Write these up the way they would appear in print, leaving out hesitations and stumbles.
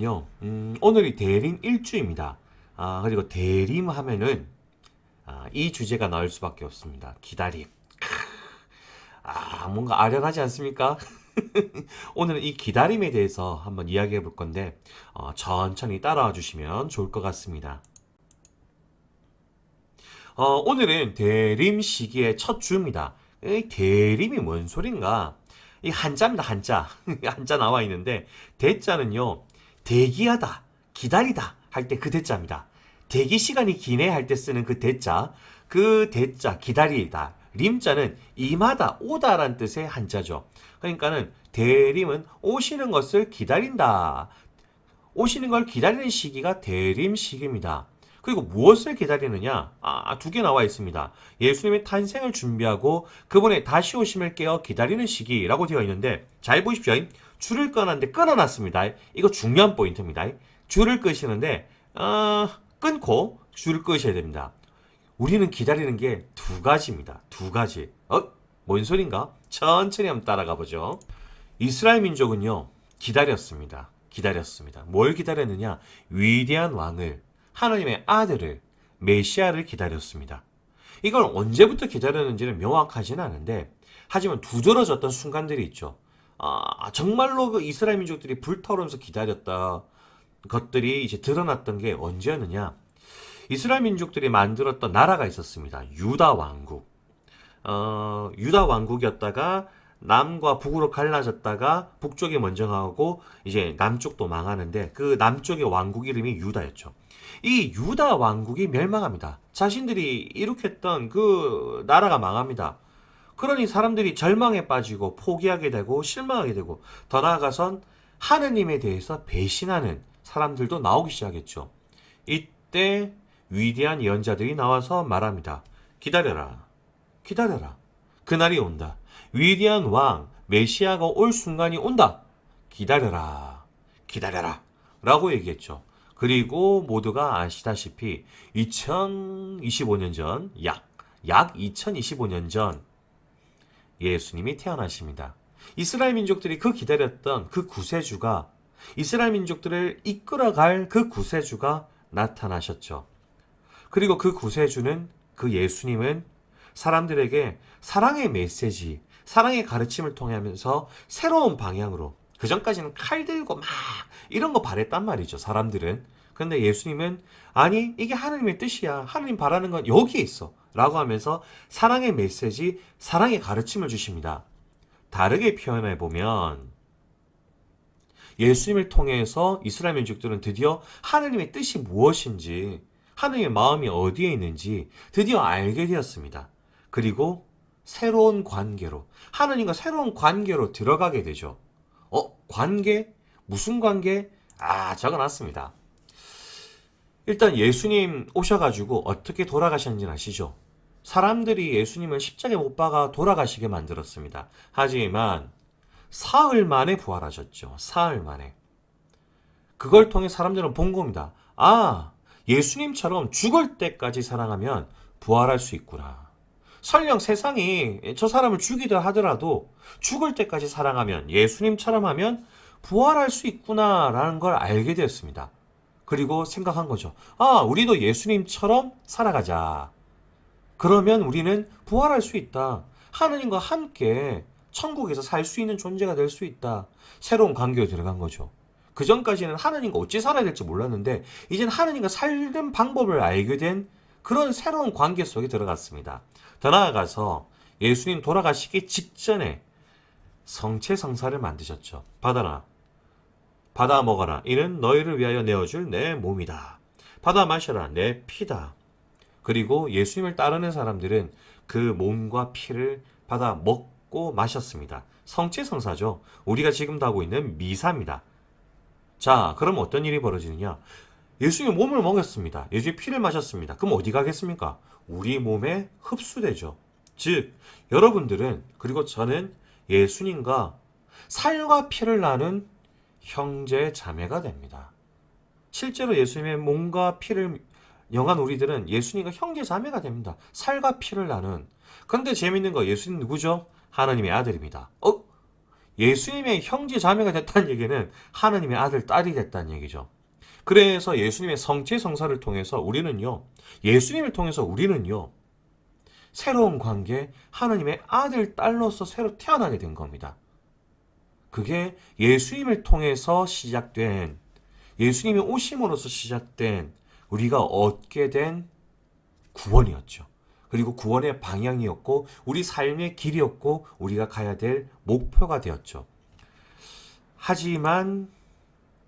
오늘은요, 오늘이 대림 일주입니다. 그리고 대림 하면은, 이 주제가 나올 수밖에 없습니다. 기다림. 뭔가 아련하지 않습니까? 오늘은 이 기다림에 대해서 한번 이야기해 볼 건데, 천천히 따라와 주시면 좋을 것 같습니다. 오늘은 대림 시기의 첫 주입니다. 이 대림이 뭔 소린가? 이 한자입니다, 한자. 한자 나와 있는데, 대자는요, 대기하다, 기다리다 할 때 그 대자입니다. 대기 시간이 기네 할 때 쓰는 그 대자, 기다리다. 림자는 임하다, 오다라는 뜻의 한자죠. 그러니까는 대림은 오시는 것을 기다린다. 오시는 걸 기다리는 시기가 대림 시기입니다. 그리고 무엇을 기다리느냐? 두 개 나와 있습니다. 예수님의 탄생을 준비하고 그분의 다시 오심을 깨어 기다리는 시기라고 되어 있는데, 잘 보십시오. 줄을 끊었는데 끊어놨습니다. 이거 중요한 포인트입니다. 줄을 끄시는데 끊고 줄을 끄셔야 됩니다. 우리는 기다리는 게 두 가지입니다. 두 가지. 뭔 소린가? 천천히 한번 따라가 보죠. 이스라엘 민족은요, 기다렸습니다. 기다렸습니다. 뭘 기다렸느냐? 위대한 왕을, 하나님의 아들을, 메시아를 기다렸습니다. 이걸 언제부터 기다렸는지는 명확하진 않은데, 하지만 두드러졌던 순간들이 있죠. 정말로 그 이스라엘 민족들이 불타오르면서 기다렸다 것들이 이제 드러났던 게 언제였느냐? 이스라엘 민족들이 만들었던 나라가 있었습니다. 유다 왕국. 유다 왕국이었다가 남과 북으로 갈라졌다가 북쪽이 먼저 가고 이제 남쪽도 망하는데, 그 남쪽의 왕국 이름이 유다였죠. 이 유다 왕국이 멸망합니다. 자신들이 일으켰던 그 나라가 망합니다. 그러니 사람들이 절망에 빠지고 포기하게 되고 실망하게 되고, 더 나아가선 하느님에 대해서 배신하는 사람들도 나오기 시작했죠. 이때 위대한 예언자들이 나와서 말합니다. 기다려라. 기다려라. 그날이 온다. 위대한 왕 메시아가 올 순간이 온다. 기다려라. 기다려라. 라고 얘기했죠. 그리고 모두가 아시다시피 2025년 전, 약 2025년 전 예수님이 태어나십니다. 이스라엘 민족들이 그 기다렸던 그 구세주가, 이스라엘 민족들을 이끌어갈 그 구세주가 나타나셨죠. 그리고 그 구세주는, 그 예수님은 사람들에게 사랑의 메시지, 사랑의 가르침을 통하면서 새로운 방향으로, 그 전까지는 칼 들고 막 이런 거 바랬단 말이죠, 사람들은. 그런데 예수님은 아니, 이게 하나님의 뜻이야. 하나님 바라는 건 여기에 있어. 라고 하면서 사랑의 메시지, 사랑의 가르침을 주십니다. 다르게 표현해 보면 예수님을 통해서 이스라엘 민족들은 드디어 하나님의 뜻이 무엇인지, 하나님의 마음이 어디에 있는지 드디어 알게 되었습니다. 그리고 새로운 관계로, 하나님과 새로운 관계로 들어가게 되죠. 관계? 무슨 관계? 적어놨습니다. 일단 예수님 오셔가지고 어떻게 돌아가셨는지 아시죠? 사람들이 예수님을 십자가에 못 박아 돌아가시게 만들었습니다. 하지만 사흘 만에 부활하셨죠. 사흘 만에. 그걸 통해 사람들은 본 겁니다. 예수님처럼 죽을 때까지 사랑하면 부활할 수 있구나. 설령 세상이 저 사람을 죽이려 하더라도 죽을 때까지 사랑하면, 예수님처럼 하면 부활할 수 있구나라는 걸 알게 되었습니다. 그리고 생각한 거죠. 우리도 예수님처럼 살아가자. 그러면 우리는 부활할 수 있다. 하느님과 함께 천국에서 살 수 있는 존재가 될 수 있다. 새로운 관계에 들어간 거죠. 그 전까지는 하느님과 어찌 살아야 될지 몰랐는데, 이제는 하느님과 살는 방법을 알게 된 그런 새로운 관계 속에 들어갔습니다. 더 나아가서 예수님 돌아가시기 직전에 성체성사를 만드셨죠. 받아 먹어라. 이는 너희를 위하여 내어줄 내 몸이다. 받아 마셔라. 내 피다. 그리고 예수님을 따르는 사람들은 그 몸과 피를 받아 먹고 마셨습니다. 성체성사죠. 우리가 지금도 하고 있는 미사입니다. 자, 그럼 어떤 일이 벌어지느냐? 예수님의 몸을 먹였습니다. 예수님의 피를 마셨습니다. 그럼 어디 가겠습니까? 우리 몸에 흡수되죠. 즉, 여러분들은, 그리고 저는 예수님과 살과 피를 나눈 형제 자매가 됩니다. 실제로 예수님의 몸과 피를 영한 우리들은 예수님과 형제 자매가 됩니다. 살과 피를 나눈. 그런데 재밌는 거, 예수님 누구죠? 하나님의 아들입니다. 예수님의 형제 자매가 됐다는 얘기는 하느님의 아들, 딸이 됐다는 얘기죠. 그래서 예수님의 성체 성사를 통해서 우리는요, 예수님을 통해서 우리는요, 새로운 관계, 하느님의 아들, 딸로서 새로 태어나게 된 겁니다. 그게 예수님을 통해서 시작된, 예수님이 오심으로써 시작된 우리가 얻게 된 구원이었죠. 그리고 구원의 방향이었고 우리 삶의 길이었고 우리가 가야 될 목표가 되었죠. 하지만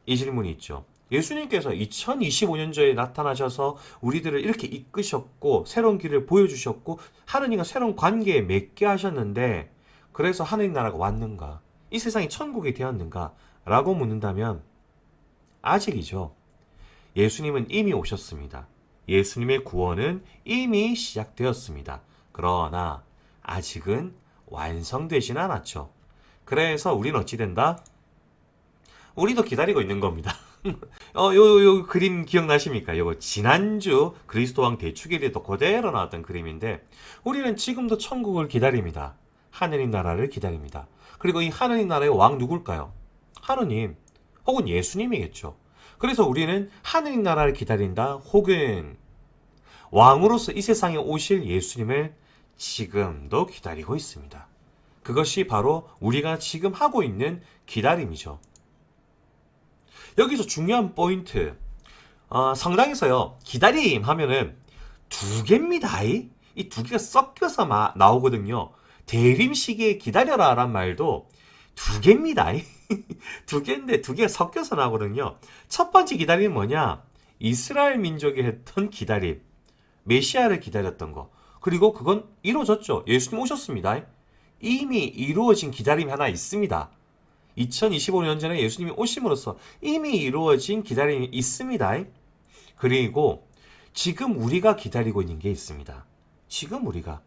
이 질문이 있죠. 예수님께서 2025년 전에 나타나셔서 우리들을 이렇게 이끄셨고 새로운 길을 보여주셨고 하느님과 새로운 관계에 맺게 하셨는데 그래서 하느님 나라가 왔는가? 이 세상이 천국이 되었는가? 라고 묻는다면 아직이죠. 예수님은 이미 오셨습니다. 예수님의 구원은 이미 시작되었습니다. 그러나 아직은 완성되진 않았죠. 그래서 우리는 어찌 된다? 우리도 기다리고 있는 겁니다. 요 그림 기억나십니까? 요거 지난주 그리스도 왕 대축일에도 그대로 나왔던 그림인데 우리는 지금도 천국을 기다립니다. 하느님 나라를 기다립니다. 그리고 이 하느님 나라의 왕 누굴까요? 하느님 혹은 예수님이겠죠. 그래서 우리는 하느님 나라를 기다린다 혹은 왕으로서 이 세상에 오실 예수님을 지금도 기다리고 있습니다. 그것이 바로 우리가 지금 하고 있는 기다림이죠. 여기서 중요한 포인트, 성당에서요 기다림 하면은 두 개입니다. 이 두 개가 섞여서 나오거든요. 대림 시기에 기다려라 란 말도 두 개입니다. 두 개인데 두 개가 섞여서 나오거든요. 첫 번째 기다림은 뭐냐? 이스라엘 민족이 했던 기다림, 메시아를 기다렸던 거. 그리고 그건 이루어졌죠. 예수님 오셨습니다. 이미 이루어진 기다림이 하나 있습니다. 2025년 전에 예수님이 오심으로써 이미 이루어진 기다림이 있습니다. 그리고 지금 우리가 기다리고 있는 게 있습니다. 지금 우리가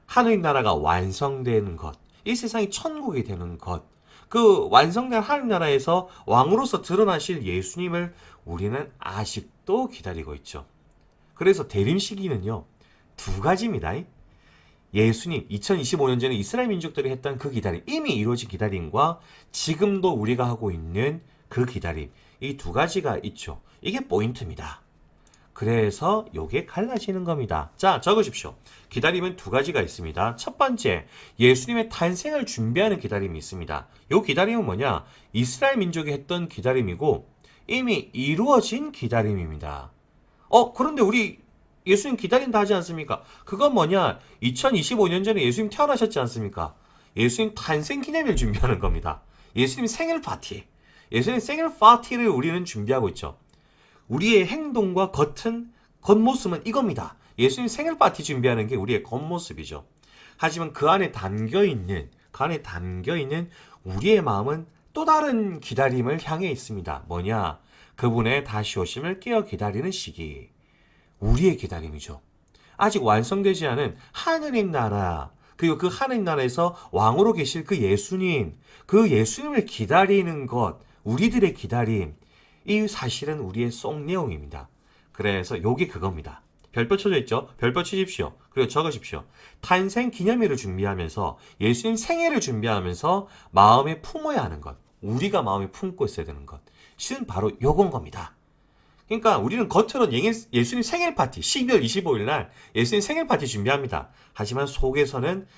하느님 나라가 완성되는 것, 이 세상이 천국이 되는 것, 그 완성된 하느님 나라에서 왕으로서 드러나실 예수님을 우리는 아직도 기다리고 있죠. 그래서 대림 시기는요, 두 가지입니다. 예수님, 2025년 전에 이스라엘 민족들이 했던 그 기다림, 이미 이루어진 기다림과 지금도 우리가 하고 있는 그 기다림, 이 두 가지가 있죠. 이게 포인트입니다. 그래서 요게 갈라지는 겁니다. 자, 적으십시오. 기다림은 두 가지가 있습니다. 첫 번째, 예수님의 탄생을 준비하는 기다림이 있습니다. 요 기다림은 뭐냐? 이스라엘 민족이 했던 기다림이고 이미 이루어진 기다림입니다. 그런데 우리 예수님 기다린다 하지 않습니까? 그건 뭐냐? 2025년 전에 예수님 태어나셨지 않습니까? 예수님 탄생 기념일 준비하는 겁니다. 예수님 생일 파티. 예수님 생일 파티를 우리는 준비하고 있죠. 우리의 행동과 겉모습은 이겁니다. 예수님 생일 파티 준비하는 게 우리의 겉모습이죠. 하지만 그 안에 담겨있는 우리의 마음은 또 다른 기다림을 향해 있습니다. 뭐냐? 그분의 다시 오심을 깨어 기다리는 시기. 우리의 기다림이죠. 아직 완성되지 않은 하느님 나라, 그리고 그 하느님 나라에서 왕으로 계실 그 예수님을 기다리는 것, 우리들의 기다림, 이 사실은 우리의 속 내용입니다. 그래서 요게 그겁니다. 별표 쳐져 있죠? 별표 치십시오. 그리고 적으십시오. 탄생 기념일을 준비하면서 예수님 생일을 준비하면서 마음에 품어야 하는 것, 우리가 마음에 품고 있어야 되는 것, 실은 바로 요건 겁니다. 그러니까 우리는 겉으로는 예수님 생일 파티, 12월 25일 날 예수님 생일 파티 준비합니다. 하지만 속에서는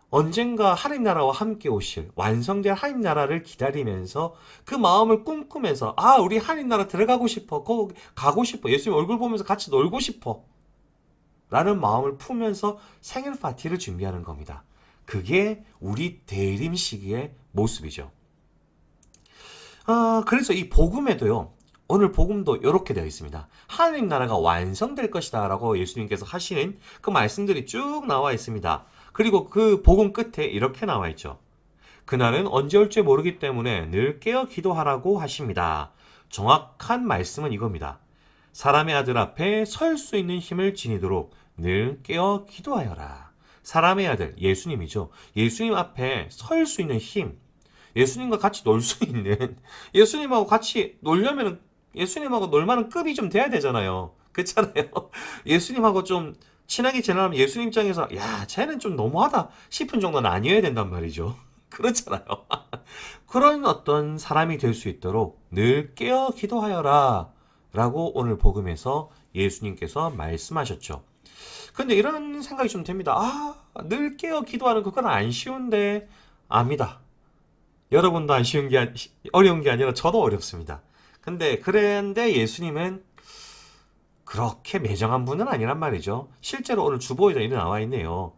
언젠가 하나님 나라와 함께 오실 완성될 하나님 나라를 기다리면서 그 마음을 꿈꾸면서 우리 하나님 나라 들어가고 싶어, 거기 가고 싶어, 예수님 얼굴 보면서 같이 놀고 싶어 라는 마음을 품으면서 생일 파티를 준비하는 겁니다. 그게 우리 대림 시기의 모습이죠. 그래서 이 복음에도요, 오늘 복음도 이렇게 되어 있습니다. 하나님 나라가 완성될 것이다 라고 예수님께서 하시는 그 말씀들이 쭉 나와 있습니다. 그리고 그 복음 끝에 이렇게 나와 있죠. 그날은 언제 올지 모르기 때문에 늘 깨어 기도하라고 하십니다. 정확한 말씀은 이겁니다. 사람의 아들 앞에 설 수 있는 힘을 지니도록 늘 깨어 기도하여라. 사람의 아들, 예수님이죠. 예수님 앞에 설 수 있는 힘, 예수님과 같이 놀 수 있는, 예수님하고 같이 놀려면 예수님하고 놀만한 급이 좀 돼야 되잖아요. 그렇잖아요. 예수님하고 좀 친하게 지내려면 예수님 입장에서 야, 쟤는 좀 너무하다 싶은 정도는 아니어야 된단 말이죠. 그렇잖아요. 그런 어떤 사람이 될 수 있도록 늘 깨어 기도하여라 라고 오늘 복음에서 예수님께서 말씀하셨죠. 근데 이런 생각이 좀 됩니다. 늘 깨어 기도하는 그건 안 쉬운데. 압니다. 여러분도 안 쉬운 게 어려운 게 아니라 저도 어렵습니다. 그런데 예수님은 그렇게 매정한 분은 아니란 말이죠. 실제로 오늘 주보에도 이렇게 나와 있네요.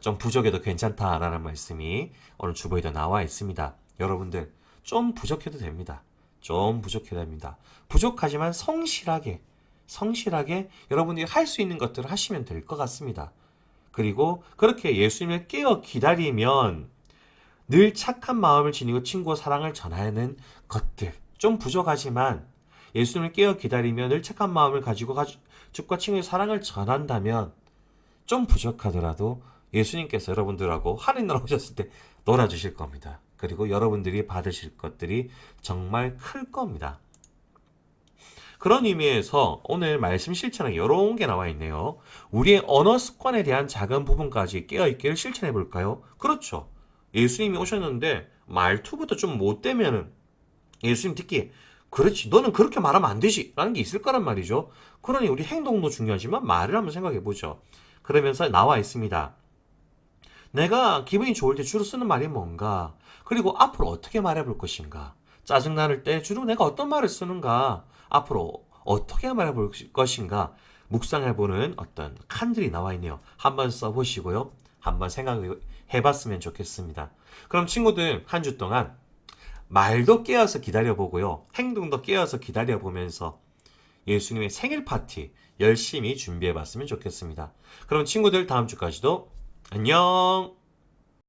좀 부족해도 괜찮다라는 말씀이 오늘 주보에도 나와 있습니다. 여러분들 좀 부족해도 됩니다. 좀 부족해도 됩니다. 부족하지만 성실하게 여러분들이 할 수 있는 것들을 하시면 될 것 같습니다. 그리고 그렇게 예수님을 깨어 기다리면 늘 착한 마음을 지니고 친구와 사랑을 전하는 것들 좀 부족하지만 예수님을 깨어 기다리며 늘 착한 마음을 가지고 가족과 친구의 사랑을 전한다면 좀 부족하더라도 예수님께서 여러분들하고 하늘나라 오셨을 때 놀아주실 겁니다. 그리고 여러분들이 받으실 것들이 정말 클 겁니다. 그런 의미에서 오늘 말씀 실천에 이런 게 나와 있네요. 우리의 언어 습관에 대한 작은 부분까지 깨어있기를 실천해 볼까요? 그렇죠. 예수님이 오셨는데 말투부터 좀 못되면은 예수님 듣기에 그렇지 너는 그렇게 말하면 안 되지 라는 게 있을 거란 말이죠. 그러니 우리 행동도 중요하지만 말을 한번 생각해 보죠. 그러면서 나와 있습니다. 내가 기분이 좋을 때 주로 쓰는 말이 뭔가, 그리고 앞으로 어떻게 말해볼 것인가, 짜증나는 때 주로 내가 어떤 말을 쓰는가, 앞으로 어떻게 말해볼 것인가 묵상해보는 어떤 칸들이 나와 있네요. 한번 써보시고요. 한번 생각해봤으면 좋겠습니다. 그럼 친구들 한 주 동안 말도 깨어서 기다려보고요. 행동도 깨어서 기다려보면서 예수님의 생일 파티 열심히 준비해봤으면 좋겠습니다. 그럼 친구들 다음 주까지도 안녕!